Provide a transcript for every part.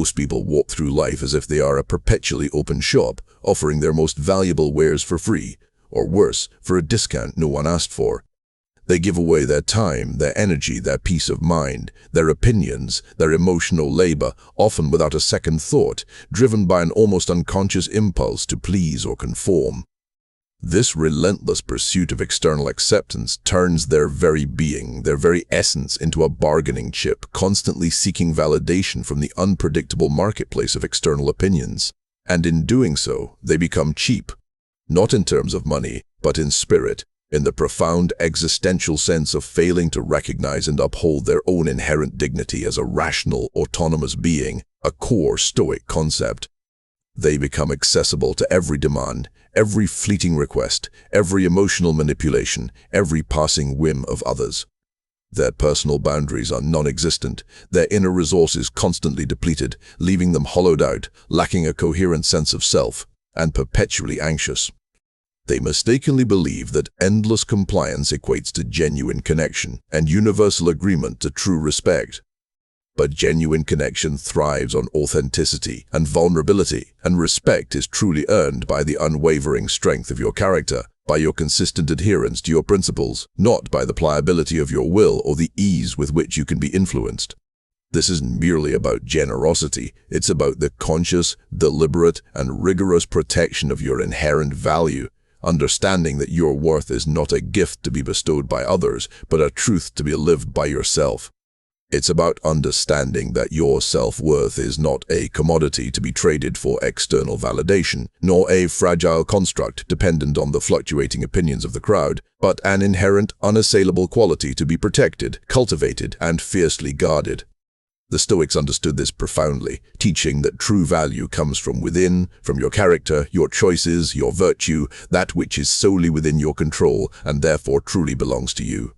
Most people walk through life as if they are a perpetually open shop, offering their most valuable wares for free, or worse, for a discount no one asked for. They give away their time, their energy, their peace of mind, their opinions, their emotional labor, often without a second thought, driven by an almost unconscious impulse to please or conform. This relentless pursuit of external acceptance turns their very being, their very essence, into a bargaining chip, constantly seeking validation from the unpredictable marketplace of external opinions. And in doing so, they become cheap, not in terms of money, but in spirit, in the profound existential sense of failing to recognize and uphold their own inherent dignity as a rational, autonomous being, a core Stoic concept. They become accessible to every demand, every fleeting request, every emotional manipulation, every passing whim of others. Their personal boundaries are non-existent, their inner resources constantly depleted, leaving them hollowed out, lacking a coherent sense of self, and perpetually anxious. They mistakenly believe that endless compliance equates to genuine connection and universal agreement to true respect. But genuine connection thrives on authenticity and vulnerability, and respect is truly earned by the unwavering strength of your character, by your consistent adherence to your principles, not by the pliability of your will or the ease with which you can be influenced. This isn't merely about generosity, it's about the conscious, deliberate, and rigorous protection of your inherent value, understanding that your worth is not a gift to be bestowed by others, but a truth to be lived by yourself. It's about understanding that your self-worth is not a commodity to be traded for external validation, nor a fragile construct dependent on the fluctuating opinions of the crowd, but an inherent, unassailable quality to be protected, cultivated, and fiercely guarded. The Stoics understood this profoundly, teaching that true value comes from within, from your character, your choices, your virtue, that which is solely within your control and therefore truly belongs to you.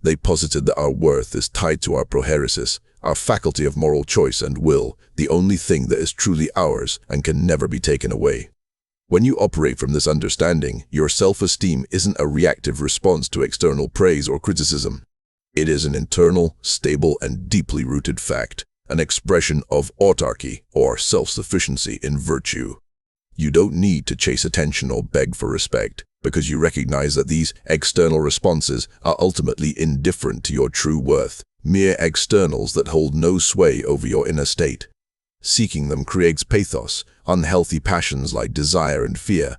They posited that our worth is tied to our prohairesis, our faculty of moral choice and will, the only thing that is truly ours and can never be taken away. When you operate from this understanding, your self-esteem isn't a reactive response to external praise or criticism. It is an internal, stable, and deeply rooted fact, an expression of autarky or self-sufficiency in virtue. You don't need to chase attention or beg for respect, because you recognize that these external responses are ultimately indifferent to your true worth, mere externals that hold no sway over your inner state. Seeking them creates pathos, unhealthy passions like desire and fear.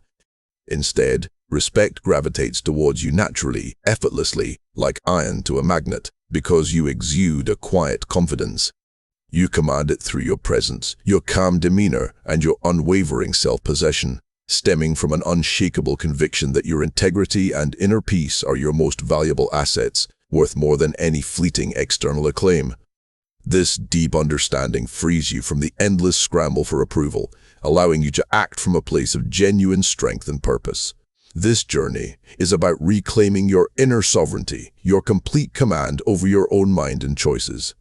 Instead, respect gravitates towards you naturally, effortlessly, like iron to a magnet, because you exude a quiet confidence. You command it through your presence, your calm demeanor, and your unwavering self-possession, stemming from an unshakable conviction that your integrity and inner peace are your most valuable assets, worth more than any fleeting external acclaim. This deep understanding frees you from the endless scramble for approval, allowing you to act from a place of genuine strength and purpose. This journey is about reclaiming your inner sovereignty, your complete command over your own mind and choices.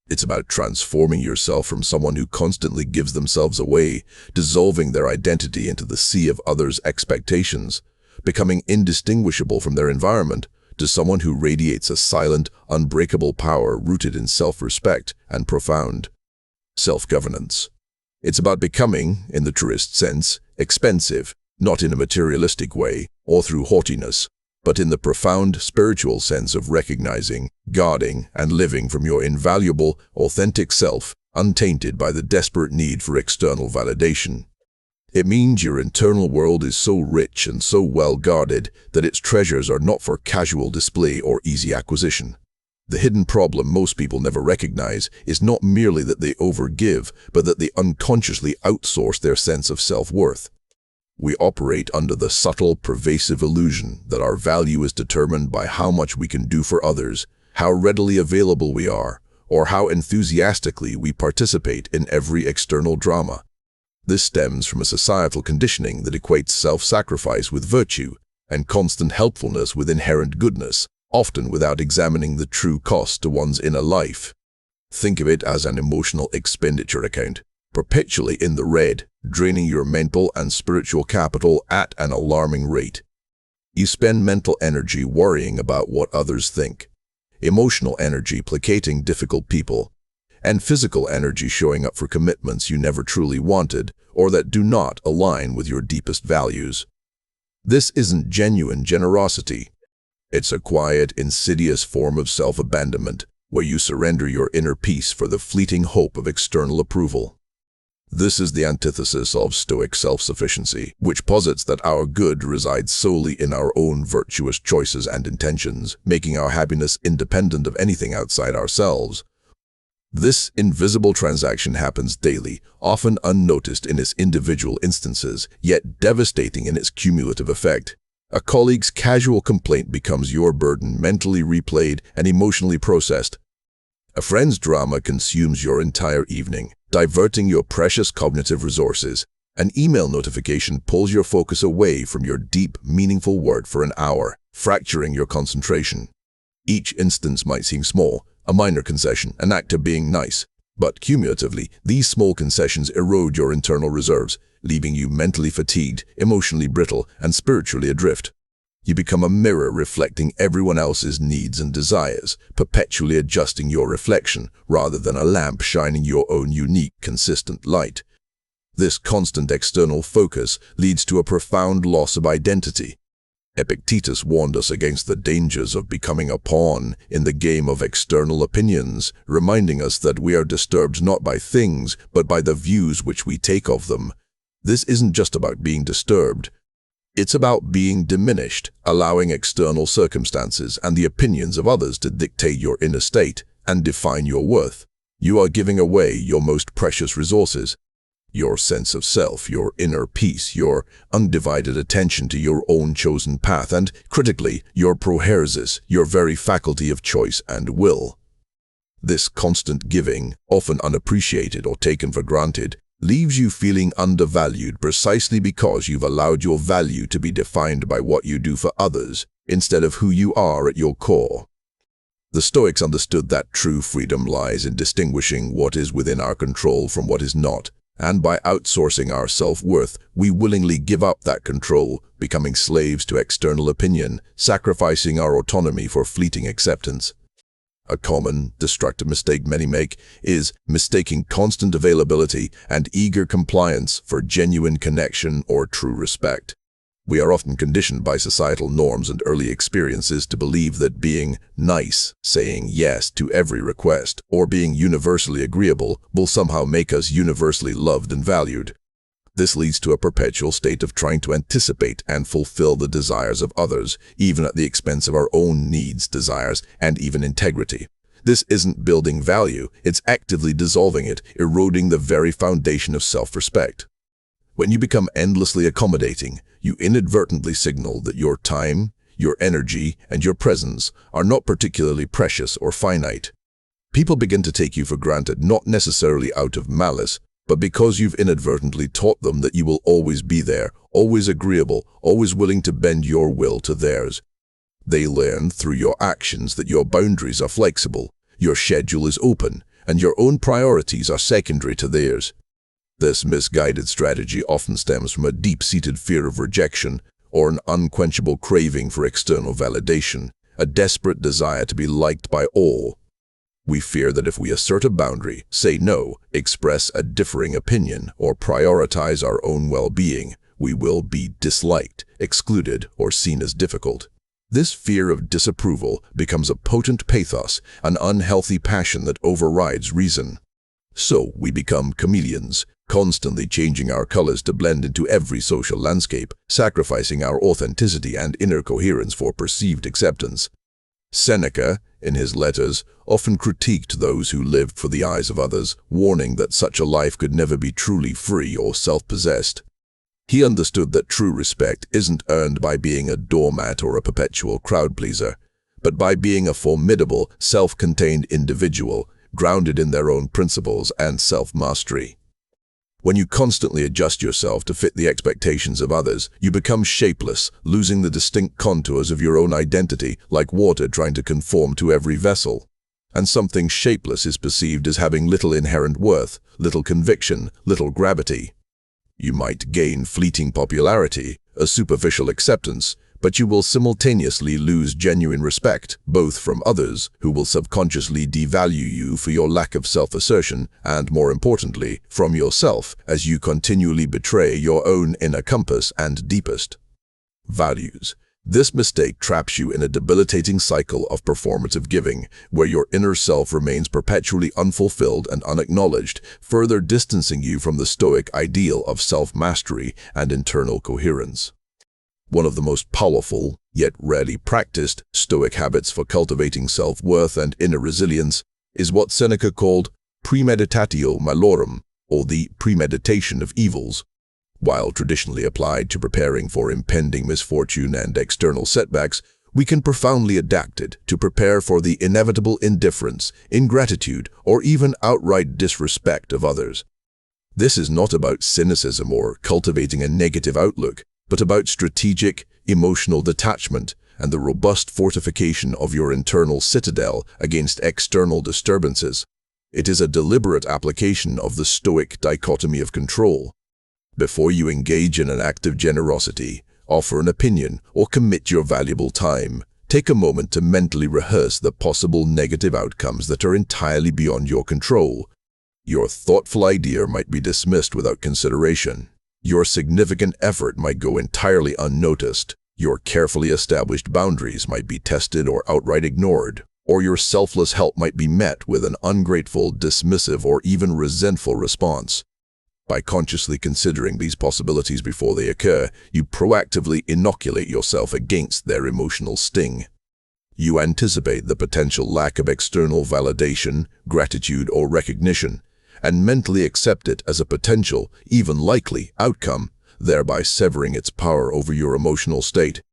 It's about transforming yourself from someone who constantly gives themselves away, dissolving their identity into the sea of others' expectations, becoming indistinguishable from their environment, to someone who radiates a silent, unbreakable power rooted in self-respect and profound self-governance. It's about becoming, in the truest sense, expensive, not in a materialistic way or through haughtiness, but in the profound spiritual sense of recognizing, guarding, and living from your invaluable, authentic self, untainted by the desperate need for external validation. It means your internal world is so rich and so well guarded that its treasures are not for casual display or easy acquisition. The hidden problem most people never recognize is not merely that they overgive, but that they unconsciously outsource their sense of self-worth. We operate under the subtle, pervasive illusion that our value is determined by how much we can do for others, how readily available we are, or how enthusiastically we participate in every external drama. This stems from a societal conditioning that equates self-sacrifice with virtue and constant helpfulness with inherent goodness, often without examining the true cost to one's inner life. Think of it as an emotional expenditure account, perpetually in the red, draining your mental and spiritual capital at an alarming rate. You spend mental energy worrying about what others think, emotional energy placating difficult people, and physical energy showing up for commitments you never truly wanted or that do not align with your deepest values. This isn't genuine generosity. It's a quiet, insidious form of self-abandonment where you surrender your inner peace for the fleeting hope of external approval. This is the antithesis of Stoic self-sufficiency, which posits that our good resides solely in our own virtuous choices and intentions, making our happiness independent of anything outside ourselves. This invisible transaction happens daily, often unnoticed in its individual instances, yet devastating in its cumulative effect. A colleague's casual complaint becomes your burden, mentally replayed and emotionally processed. A friend's drama consumes your entire evening, diverting your precious cognitive resources. An email notification pulls your focus away from your deep, meaningful work for an hour, fracturing your concentration. Each instance might seem small, a minor concession, an act of being nice, but cumulatively, these small concessions erode your internal reserves, leaving you mentally fatigued, emotionally brittle, and spiritually adrift. You become a mirror reflecting everyone else's needs and desires, perpetually adjusting your reflection rather than a lamp shining your own unique, consistent light. This constant external focus leads to a profound loss of identity. Epictetus warned us against the dangers of becoming a pawn in the game of external opinions, reminding us that we are disturbed not by things, but by the views which we take of them. This isn't just about being disturbed. It's about being diminished, allowing external circumstances and the opinions of others to dictate your inner state and define your worth. You are giving away your most precious resources, your sense of self, your inner peace, your undivided attention to your own chosen path, and, critically, your prohairesis, your very faculty of choice and will. This constant giving, often unappreciated or taken for granted, leaves you feeling undervalued precisely because you've allowed your value to be defined by what you do for others instead of who you are at your core. The Stoics understood that true freedom lies in distinguishing what is within our control from what is not, and by outsourcing our self-worth, we willingly give up that control, becoming slaves to external opinion, sacrificing our autonomy for fleeting acceptance. A common, destructive mistake many make is mistaking constant availability and eager compliance for genuine connection or true respect. We are often conditioned by societal norms and early experiences to believe that being nice, saying yes to every request, or being universally agreeable will somehow make us universally loved and valued. This leads to a perpetual state of trying to anticipate and fulfill the desires of others, even at the expense of our own needs, desires, and even integrity. This isn't building value, it's actively dissolving it, eroding the very foundation of self-respect. When you become endlessly accommodating, you inadvertently signal that your time, your energy, and your presence are not particularly precious or finite. People begin to take you for granted not necessarily out of malice, but because you've inadvertently taught them that you will always be there, always agreeable, always willing to bend your will to theirs. They learn through your actions that your boundaries are flexible, your schedule is open, and your own priorities are secondary to theirs. This misguided strategy often stems from a deep-seated fear of rejection or an unquenchable craving for external validation, a desperate desire to be liked by all. We fear that if we assert a boundary, say no, express a differing opinion, or prioritize our own well-being, we will be disliked, excluded, or seen as difficult. This fear of disapproval becomes a potent pathos, an unhealthy passion that overrides reason. So we become chameleons, constantly changing our colors to blend into every social landscape, sacrificing our authenticity and inner coherence for perceived acceptance. Seneca, in his letters, often critiqued those who lived for the eyes of others, warning that such a life could never be truly free or self-possessed. He understood that true respect isn't earned by being a doormat or a perpetual crowd-pleaser, but by being a formidable, self-contained individual, grounded in their own principles and self-mastery. When you constantly adjust yourself to fit the expectations of others, you become shapeless, losing the distinct contours of your own identity, like water trying to conform to every vessel. And something shapeless is perceived as having little inherent worth, little conviction, little gravity. You might gain fleeting popularity, a superficial acceptance, but you will simultaneously lose genuine respect, both from others, who will subconsciously devalue you for your lack of self-assertion, and more importantly, from yourself, as you continually betray your own inner compass and deepest values. This mistake traps you in a debilitating cycle of performative giving, where your inner self remains perpetually unfulfilled and unacknowledged, further distancing you from the Stoic ideal of self-mastery and internal coherence. One of the most powerful, yet rarely practiced, Stoic habits for cultivating self-worth and inner resilience is what Seneca called premeditatio malorum, or the premeditation of evils. While traditionally applied to preparing for impending misfortune and external setbacks, we can profoundly adapt it to prepare for the inevitable indifference, ingratitude, or even outright disrespect of others. This is not about cynicism or cultivating a negative outlook, but about strategic, emotional detachment and the robust fortification of your internal citadel against external disturbances. It is a deliberate application of the Stoic dichotomy of control. Before you engage in an act of generosity, offer an opinion, or commit your valuable time, take a moment to mentally rehearse the possible negative outcomes that are entirely beyond your control. Your thoughtful idea might be dismissed without consideration. Your significant effort might go entirely unnoticed. Your carefully established boundaries might be tested or outright ignored. Or your selfless help might be met with an ungrateful, dismissive, or even resentful response. By consciously considering these possibilities before they occur, you proactively inoculate yourself against their emotional sting. You anticipate the potential lack of external validation, gratitude, or recognition, and mentally accept it as a potential, even likely, outcome, thereby severing its power over your emotional state.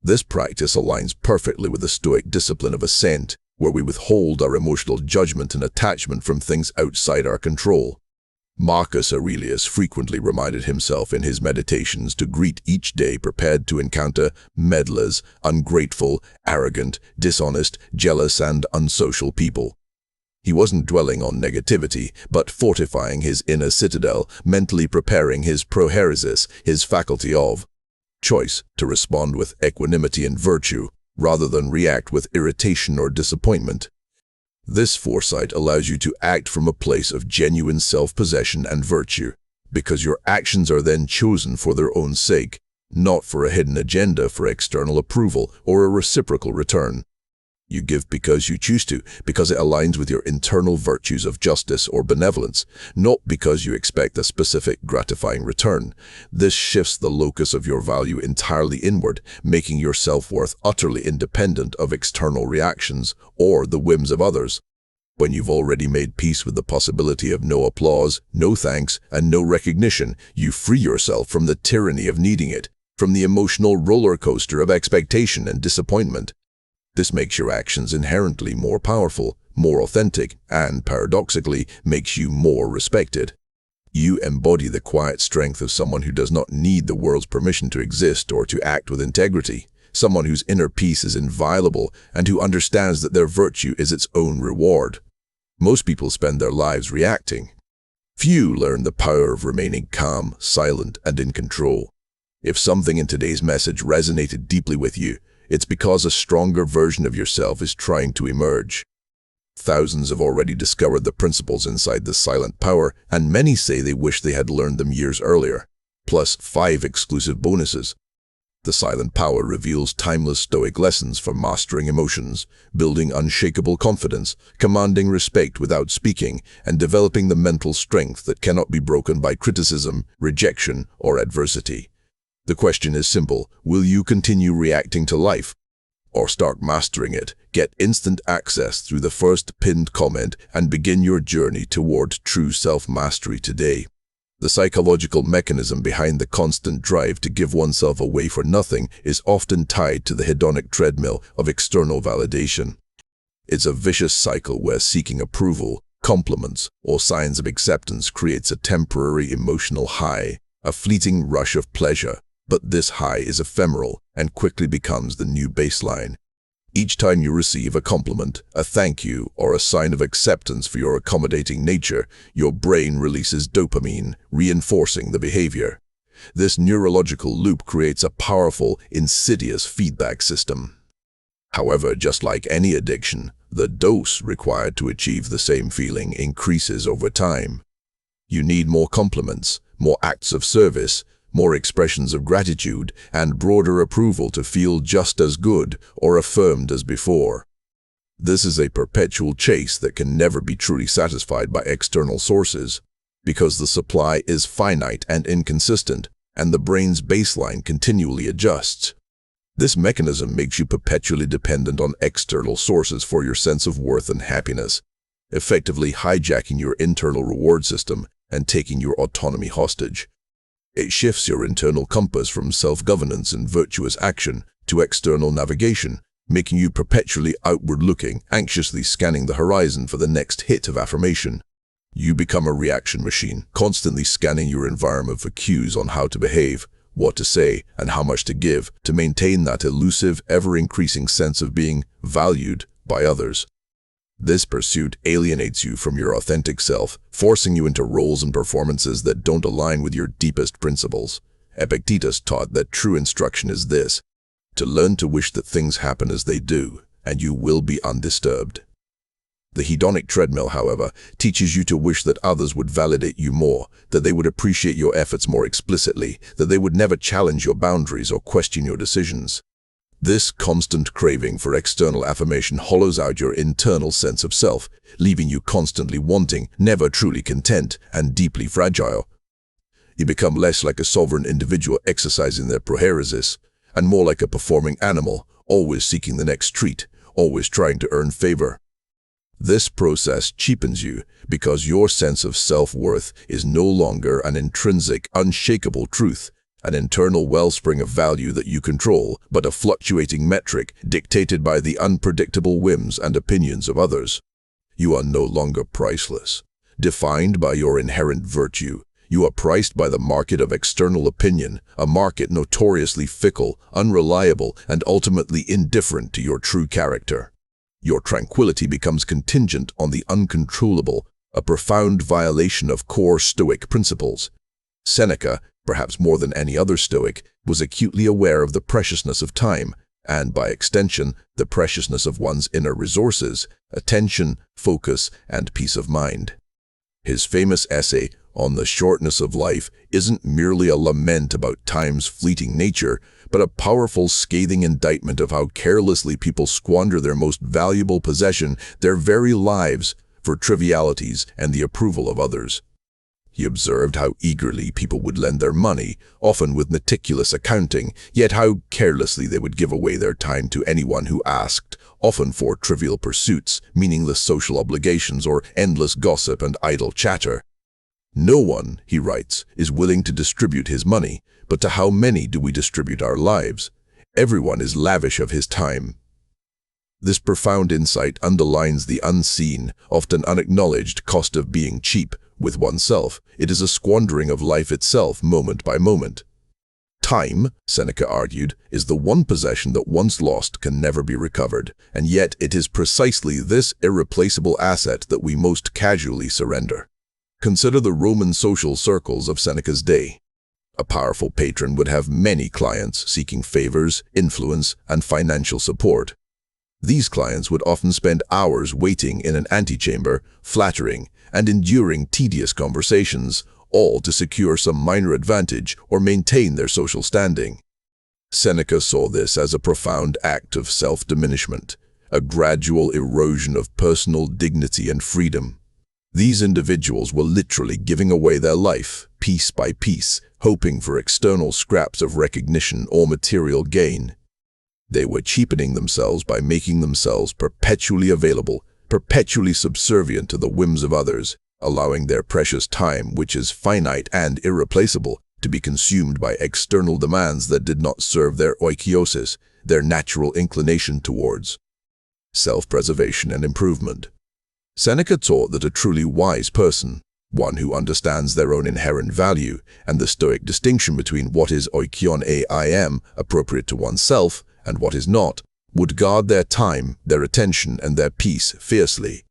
This practice aligns perfectly with the Stoic discipline of assent, where we withhold our emotional judgment and attachment from things outside our control. Marcus Aurelius frequently reminded himself in his meditations to greet each day prepared to encounter meddlers, ungrateful, arrogant, dishonest, jealous, and unsocial people. He wasn't dwelling on negativity, but fortifying his inner citadel, mentally preparing his prohairesis, his faculty of choice, to respond with equanimity and virtue, rather than react with irritation or disappointment. This foresight allows you to act from a place of genuine self-possession and virtue, because your actions are then chosen for their own sake, not for a hidden agenda for external approval or a reciprocal return. You give because you choose to, because it aligns with your internal virtues of justice or benevolence, not because you expect a specific gratifying return. This shifts the locus of your value entirely inward, making your self-worth utterly independent of external reactions or the whims of others. When you've already made peace with the possibility of no applause, no thanks, and no recognition, you free yourself from the tyranny of needing it, from the emotional roller coaster of expectation and disappointment. This makes your actions inherently more powerful, more authentic, and paradoxically makes you more respected. You embody the quiet strength of someone who does not need the world's permission to exist or to act with integrity, someone whose inner peace is inviolable and who understands that their virtue is its own reward. Most people spend their lives reacting. Few learn the power of remaining calm, silent, and in control. If something in today's message resonated deeply with you, it's because a stronger version of yourself is trying to emerge. Thousands have already discovered the principles inside this silent power, and many say they wish they had learned them years earlier. Plus 5 exclusive bonuses. The silent power reveals timeless Stoic lessons for mastering emotions, building unshakable confidence, commanding respect without speaking, and developing the mental strength that cannot be broken by criticism, rejection, or adversity. The question is simple: will you continue reacting to life, or start mastering it? Get instant access through the first pinned comment and begin your journey toward true self-mastery today. The psychological mechanism behind the constant drive to give oneself away for nothing is often tied to the hedonic treadmill of external validation. It's a vicious cycle where seeking approval, compliments, or signs of acceptance creates a temporary emotional high, a fleeting rush of pleasure. But this high is ephemeral and quickly becomes the new baseline. Each time you receive a compliment, a thank you, or a sign of acceptance for your accommodating nature, your brain releases dopamine, reinforcing the behavior. This neurological loop creates a powerful, insidious feedback system. However, just like any addiction, the dose required to achieve the same feeling increases over time. You need more compliments, more acts of service, more expressions of gratitude, and broader approval to feel just as good or affirmed as before. This is a perpetual chase that can never be truly satisfied by external sources, because the supply is finite and inconsistent, and the brain's baseline continually adjusts. This mechanism makes you perpetually dependent on external sources for your sense of worth and happiness, effectively hijacking your internal reward system and taking your autonomy hostage. It shifts your internal compass from self-governance and virtuous action to external navigation, making you perpetually outward-looking, anxiously scanning the horizon for the next hit of affirmation. You become a reaction machine, constantly scanning your environment for cues on how to behave, what to say, and how much to give to maintain that elusive, ever-increasing sense of being valued by others. This pursuit alienates you from your authentic self, forcing you into roles and performances that don't align with your deepest principles. Epictetus taught that true instruction is this: to learn to wish that things happen as they do, and you will be undisturbed. The hedonic treadmill, however, teaches you to wish that others would validate you more, that they would appreciate your efforts more explicitly, that they would never challenge your boundaries or question your decisions. This constant craving for external affirmation hollows out your internal sense of self, leaving you constantly wanting, never truly content, and deeply fragile. You become less like a sovereign individual exercising their prohairesis, and more like a performing animal, always seeking the next treat, always trying to earn favor. This process cheapens you because your sense of self-worth is no longer an intrinsic, unshakable truth, an internal wellspring of value that you control, but a fluctuating metric dictated by the unpredictable whims and opinions of others. You are no longer priceless, defined by your inherent virtue. You are priced by the market of external opinion, a market notoriously fickle, unreliable, and ultimately indifferent to your true character. Your tranquility becomes contingent on the uncontrollable, a profound violation of core Stoic principles. Seneca, perhaps more than any other Stoic, was acutely aware of the preciousness of time, and by extension, the preciousness of one's inner resources, attention, focus, and peace of mind. His famous essay on the shortness of life isn't merely a lament about time's fleeting nature, but a powerful, scathing indictment of how carelessly people squander their most valuable possession, their very lives, for trivialities and the approval of others. He observed how eagerly people would lend their money, often with meticulous accounting, yet how carelessly they would give away their time to anyone who asked, often for trivial pursuits, meaningless social obligations, or endless gossip and idle chatter. No one, he writes, is willing to distribute his money, but to how many do we distribute our lives? Everyone is lavish of his time. This profound insight underlines the unseen, often unacknowledged cost of being cheap with oneself. It is a squandering of life itself, moment by moment. Time, Seneca argued, is the one possession that once lost can never be recovered, and yet it is precisely this irreplaceable asset that we most casually surrender. Consider the Roman social circles of Seneca's day. A powerful patron would have many clients seeking favors, influence, and financial support. These clients would often spend hours waiting in an antechamber, flattering and enduring tedious conversations, all to secure some minor advantage or maintain their social standing. Seneca saw this as a profound act of self-diminishment, a gradual erosion of personal dignity and freedom. These individuals were literally giving away their life, piece by piece, hoping for external scraps of recognition or material gain. They were cheapening themselves by making themselves perpetually available, perpetually subservient to the whims of others, allowing their precious time, which is finite and irreplaceable, to be consumed by external demands that did not serve their oikeiosis, their natural inclination towards self-preservation and improvement. Seneca taught that a truly wise person, one who understands their own inherent value and the Stoic distinction between what is oikeion aim, appropriate to oneself, and what is not, would guard their time, their attention, and their peace fiercely.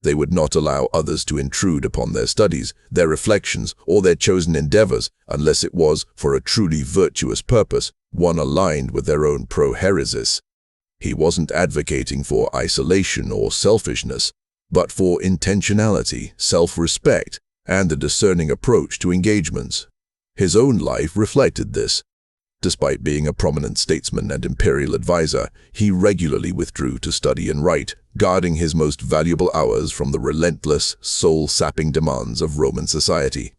They would not allow others to intrude upon their studies, their reflections, or their chosen endeavors unless it was for a truly virtuous purpose, one aligned with their own proheresis. He wasn't advocating for isolation or selfishness, but for intentionality, self-respect, and a discerning approach to engagements. His own life reflected this. Despite being a prominent statesman and imperial advisor, he regularly withdrew to study and write, guarding his most valuable hours from the relentless, soul-sapping demands of Roman society.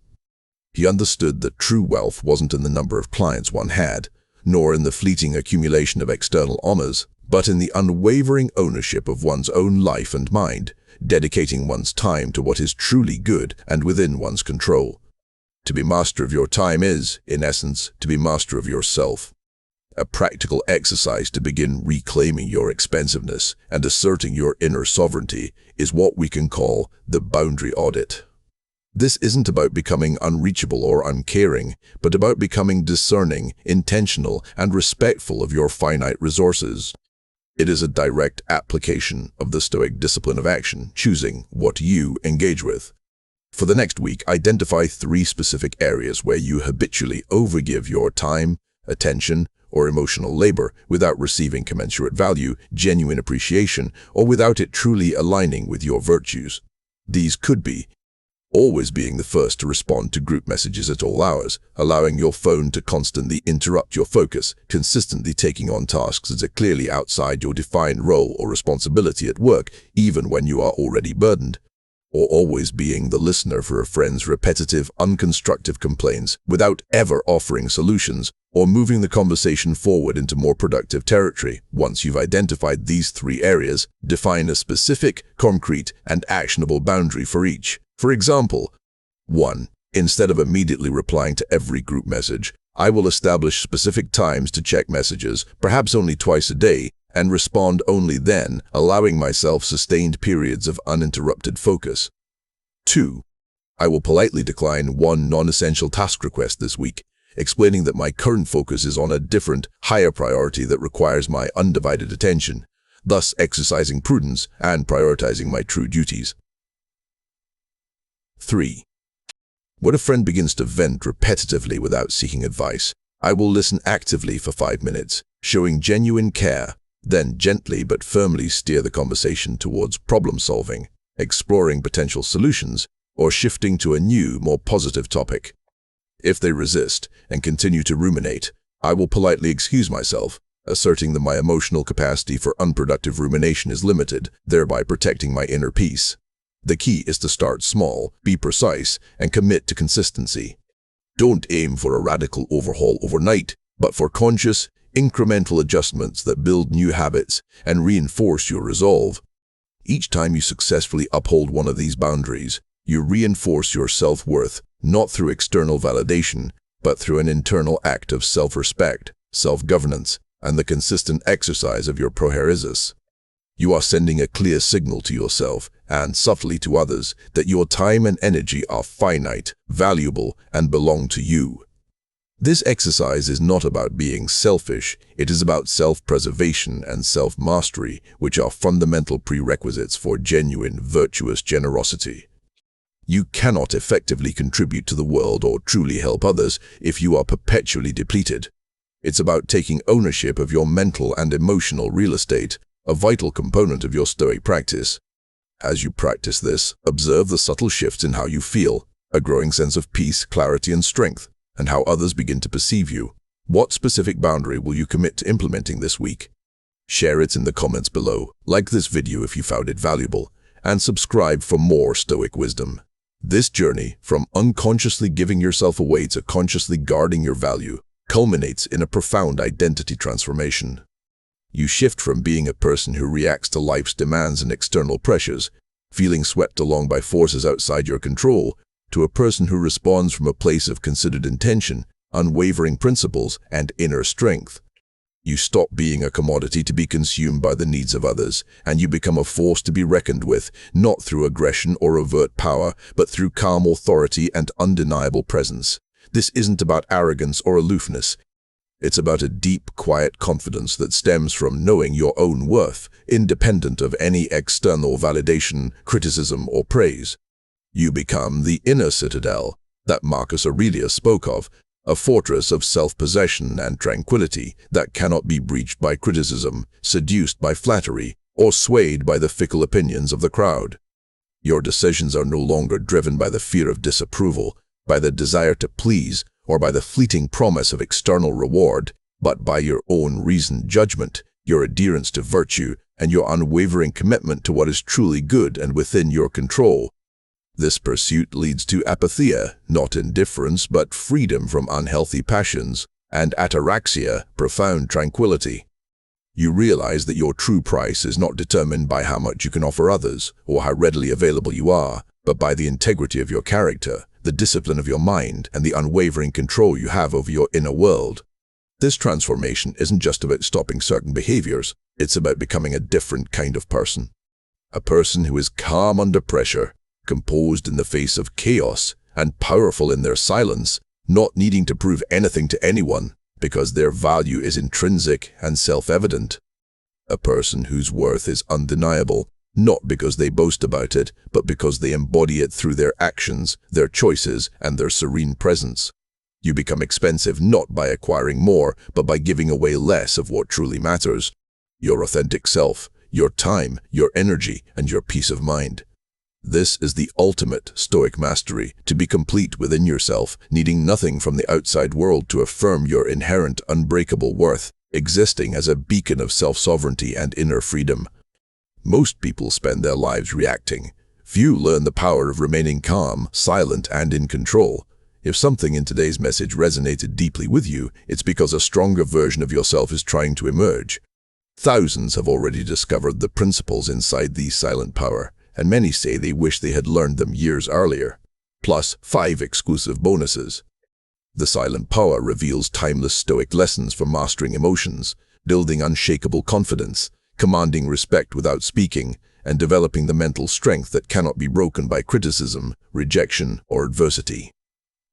He understood that true wealth wasn't in the number of clients one had, nor in the fleeting accumulation of external honors, but in the unwavering ownership of one's own life and mind, dedicating one's time to what is truly good and within one's control. To be master of your time is, in essence, to be master of yourself. A practical exercise to begin reclaiming your expensiveness and asserting your inner sovereignty is what we can call the boundary audit. This isn't about becoming unreachable or uncaring, but about becoming discerning, intentional, and respectful of your finite resources. It is a direct application of the Stoic discipline of action, choosing what you engage with. For the next week, identify 3 specific areas where you habitually overgive your time, attention, or emotional labor without receiving commensurate value, genuine appreciation, or without it truly aligning with your virtues. These could be always being the first to respond to group messages at all hours, allowing your phone to constantly interrupt your focus, consistently taking on tasks that are clearly outside your defined role or responsibility at work, even when you are already burdened, or always being the listener for a friend's repetitive, unconstructive complaints without ever offering solutions or moving the conversation forward into more productive territory. Once you've identified these 3 areas, define a specific, concrete, and actionable boundary for each. For example, 1. Instead of immediately replying to every group message, I will establish specific times to check messages, perhaps only twice a day, and respond only then, allowing myself sustained periods of uninterrupted focus. 2. I will politely decline one non-essential task request this week, explaining that my current focus is on a different, higher priority that requires my undivided attention, thus exercising prudence and prioritizing my true duties. 3. When a friend begins to vent repetitively without seeking advice, I will listen actively for 5 minutes, showing genuine care, then gently but firmly steer the conversation towards problem-solving, exploring potential solutions, or shifting to a new, more positive topic. If they resist and continue to ruminate, I will politely excuse myself, asserting that my emotional capacity for unproductive rumination is limited, thereby protecting my inner peace. The key is to start small, be precise, and commit to consistency. Don't aim for a radical overhaul overnight, but for conscious, incremental adjustments that build new habits and reinforce your resolve. Each time you successfully uphold one of these boundaries, you reinforce your self-worth, not through external validation, but through an internal act of self-respect, self-governance, and the consistent exercise of your proheresis. You are sending a clear signal to yourself, and subtly to others, that your time and energy are finite, valuable, and belong to you. This exercise is not about being selfish, it is about self-preservation and self-mastery, which are fundamental prerequisites for genuine, virtuous generosity. You cannot effectively contribute to the world or truly help others if you are perpetually depleted. It's about taking ownership of your mental and emotional real estate, a vital component of your Stoic practice. As you practice this, observe the subtle shifts in how you feel, a growing sense of peace, clarity, and strength, and how others begin to perceive you. What specific boundary will you commit to implementing this week? Share it in the comments below, like this video if you found it valuable, and subscribe for more Stoic wisdom. This journey, from unconsciously giving yourself away to consciously guarding your value, culminates in a profound identity transformation. You shift from being a person who reacts to life's demands and external pressures, feeling swept along by forces outside your control, to a person who responds from a place of considered intention, unwavering principles, and inner strength. You stop being a commodity to be consumed by the needs of others, and you become a force to be reckoned with, not through aggression or overt power, but through calm authority and undeniable presence. This isn't about arrogance or aloofness. It's about a deep, quiet confidence that stems from knowing your own worth, independent of any external validation, criticism, or praise. You become the inner citadel that Marcus Aurelius spoke of, a fortress of self-possession and tranquility that cannot be breached by criticism, seduced by flattery, or swayed by the fickle opinions of the crowd. Your decisions are no longer driven by the fear of disapproval, by the desire to please, or by the fleeting promise of external reward, but by your own reasoned judgment, your adherence to virtue, and your unwavering commitment to what is truly good and within your control. This pursuit leads to apatheia, not indifference, but freedom from unhealthy passions, and ataraxia, profound tranquility. You realize that your true price is not determined by how much you can offer others, or how readily available you are, but by the integrity of your character, the discipline of your mind, and the unwavering control you have over your inner world. This transformation isn't just about stopping certain behaviors, it's about becoming a different kind of person. A person who is calm under pressure, composed in the face of chaos, and powerful in their silence, not needing to prove anything to anyone, because their value is intrinsic and self-evident. A person whose worth is undeniable, not because they boast about it, but because they embody it through their actions, their choices, and their serene presence. You become expensive not by acquiring more, but by giving away less of what truly matters: your authentic self, your time, your energy, and your peace of mind. This is the ultimate Stoic mastery, to be complete within yourself, needing nothing from the outside world to affirm your inherent unbreakable worth, existing as a beacon of self-sovereignty and inner freedom. Most people spend their lives reacting. Few learn the power of remaining calm, silent, and in control. If something in today's message resonated deeply with you, it's because a stronger version of yourself is trying to emerge. Thousands have already discovered the principles inside the silent power, and many say they wish they had learned them years earlier. Plus 5 exclusive bonuses. The silent power reveals timeless Stoic lessons for mastering emotions, building unshakable confidence, commanding respect without speaking, and developing the mental strength that cannot be broken by criticism, rejection, or adversity.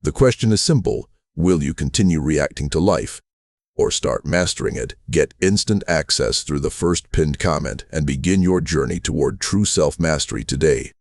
The question is simple: will you continue reacting to life, or start mastering it? Get instant access through the first pinned comment and begin your journey toward true self-mastery today.